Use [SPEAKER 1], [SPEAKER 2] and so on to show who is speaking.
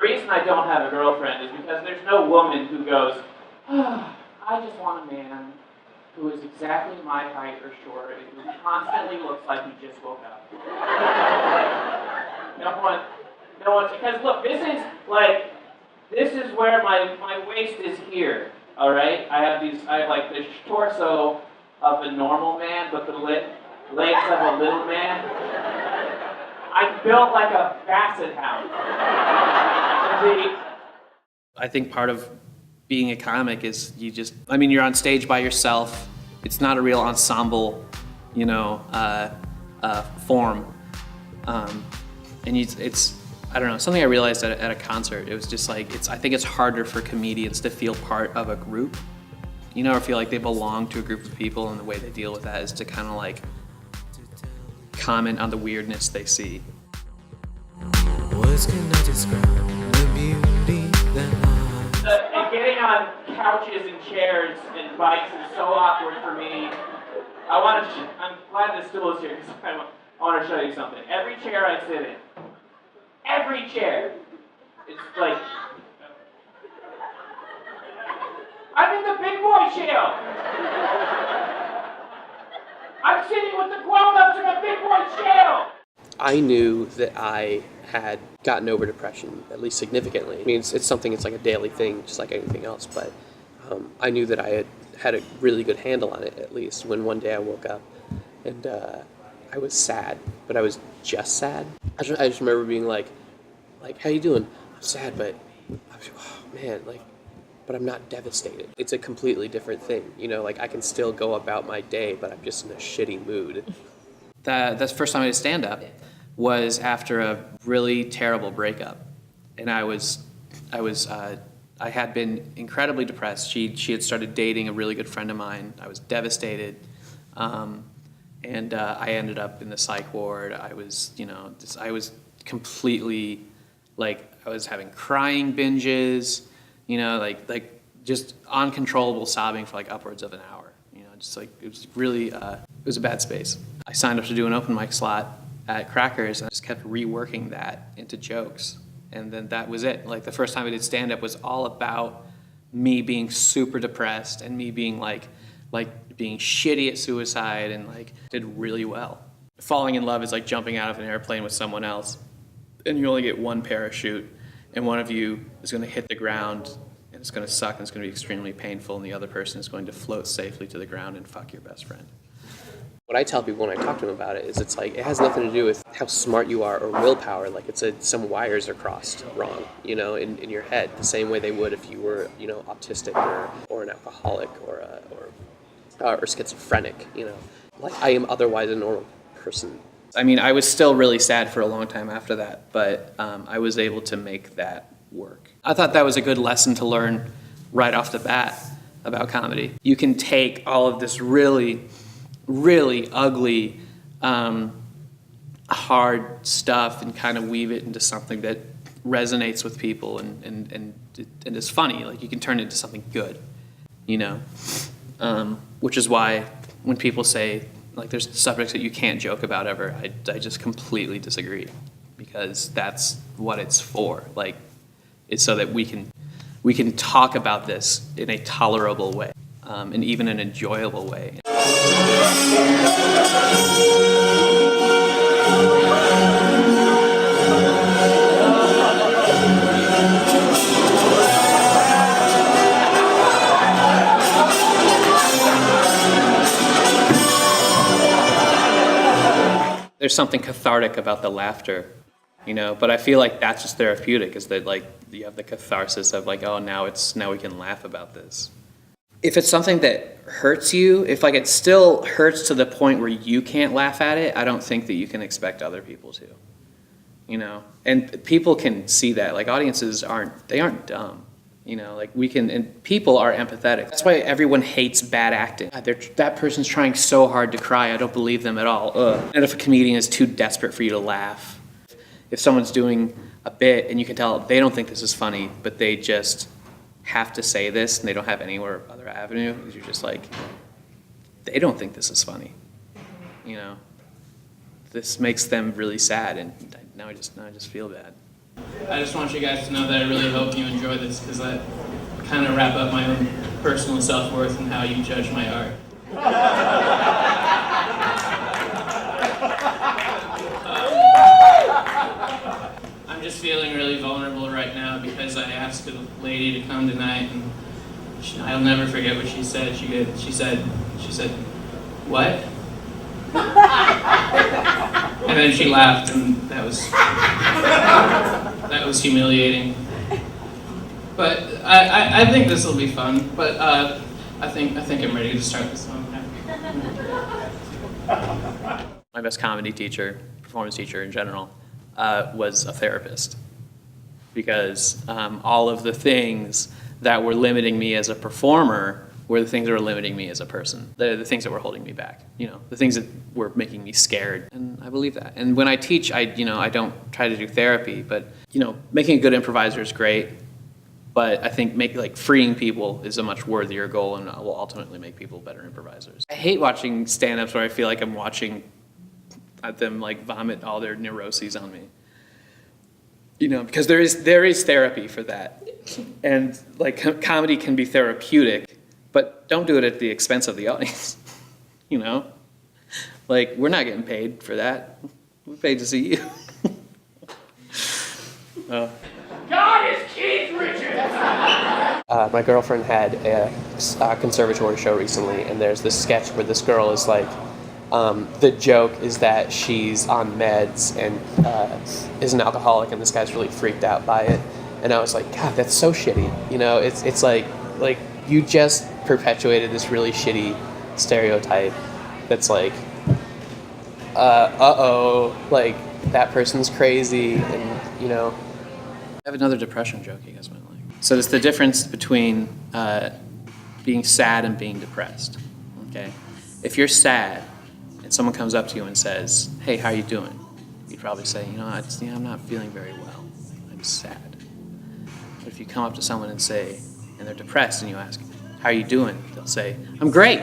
[SPEAKER 1] reason I don't have a girlfriend is because there's no woman who goes, oh, I just want a man who is exactly my height or shorter and who constantly looks like he just woke up. No one, because look, this is where my waist is here, all right? I have like the torso of a normal man, but the legs of a little man. I'm built like a basset hound.
[SPEAKER 2] I think part of being a comic is you're on stage by yourself. It's not a real ensemble, form. And it's, I don't know, something I realized at a concert. It was just like, I think it's harder for comedians to feel part of a group, or feel like they belong to a group of people, and the way they deal with that is to kind of like comment on the weirdness they see.
[SPEAKER 3] Words cannot describe the beauty that
[SPEAKER 1] getting on couches and chairs and bikes is so awkward for me. I'm glad this stool is here because I want to show you something. Every chair I sit in, every chair, it's like, I'm in the big boy jail. I'm sitting with the grown-ups in a big boy jail.
[SPEAKER 4] I knew that I had gotten over depression, at least significantly. I mean, it's something, it's like a daily thing, just like anything else, but I knew that I had a really good handle on it, at least, when one day I woke up and I was sad, but I was just sad. I just remember being like, how you doing? I'm sad, but, oh man, but I'm not devastated. It's a completely different thing, I can still go about my day, but I'm just in a shitty mood.
[SPEAKER 2] That's the first time I did stand-up was after a really terrible breakup, and I had been incredibly depressed. She had started dating a really good friend of mine. I was devastated, and I ended up in the psych ward. I was completely, I was having crying binges, just uncontrollable sobbing for upwards of an hour. It was really, it was a bad space. I signed up to do an open mic slot at Crackers, and I just kept reworking that into jokes. And then that was it. The first time I did stand-up was all about me being super depressed and me being being shitty at suicide, and did really well. Falling in love is like jumping out of an airplane with someone else, and you only get one parachute, and one of you is going to hit the ground, and it's going to suck, and it's going to be extremely painful, and the other person is going to float safely to the ground and fuck your best friend.
[SPEAKER 4] What I tell people when I talk to them about it is it has nothing to do with how smart you are or willpower. Some wires are crossed wrong, in your head, the same way they would if you were, autistic or an alcoholic or schizophrenic, I am otherwise a normal person.
[SPEAKER 2] I mean, I was still really sad for a long time after that, but I was able to make that work. I thought that was a good lesson to learn right off the bat about comedy. You can take all of this really, really ugly, hard stuff and kind of weave it into something that resonates with people and is funny. You can turn it into something good, which is why when people say, there's subjects that you can't joke about ever, I just completely disagree, because that's what it's for. It's so that we can talk about this in a tolerable way, and even an enjoyable way. There's something cathartic about the laughter, but I feel like that's just therapeutic, is that you have the catharsis of oh, now we can laugh about this. If it's something that hurts you, if it still hurts to the point where you can't laugh at it, I don't think that you can expect other people to, and people can see that. Audiences aren't dumb. And people are empathetic. That's why everyone hates bad acting. That person's trying so hard to cry, I don't believe them at all. Ugh. And if a comedian is too desperate for you to laugh, if someone's doing a bit and you can tell they don't think this is funny, but they just have to say this and they don't have any other avenue, you're just they don't think this is funny. This makes them really sad, and now I just feel bad.
[SPEAKER 5] I just want you guys to know that I really hope you enjoy this, because I kind of wrap up my own personal self-worth and how you judge my art. I'm just feeling really vulnerable right now because I asked a lady to come tonight, and I'll never forget what she said. She said, "What?" And then she laughed, and that was humiliating. But I think this will be fun. But I think I'm ready to start this one.
[SPEAKER 2] My best comedy teacher, performance teacher in general, was a therapist, because all of the things that were limiting me as a performer were the things that were limiting me as a person. They're the things that were holding me back, the things that were making me scared. And I believe that. And when I teach, I don't try to do therapy, but, making a good improviser is great. But I think freeing people is a much worthier goal, and will ultimately make people better improvisers. I hate watching stand-ups where I feel like I'm watching them vomit all their neuroses on me. Because there is therapy for that. And comedy can be therapeutic, but don't do it at the expense of the audience. We're not getting paid for that. We're paid to see you.
[SPEAKER 1] God is Keith Richards!
[SPEAKER 4] My girlfriend had a conservatory show recently, and there's this sketch where this girl is the joke is that she's on meds and is an alcoholic, and this guy's really freaked out by it. And I was like, God, that's so shitty. It's like you just perpetuated this really shitty stereotype that's that person's crazy, and
[SPEAKER 2] I have another depression joke you guys might like. So it's the difference between being sad and being depressed. Okay, if you're sad and someone comes up to you and says, "Hey, how are you doing?" You'd probably say, I'm not feeling very well. I'm sad. But if you come up to someone and they're depressed, and you ask, "How are you doing?" They'll say, "I'm great.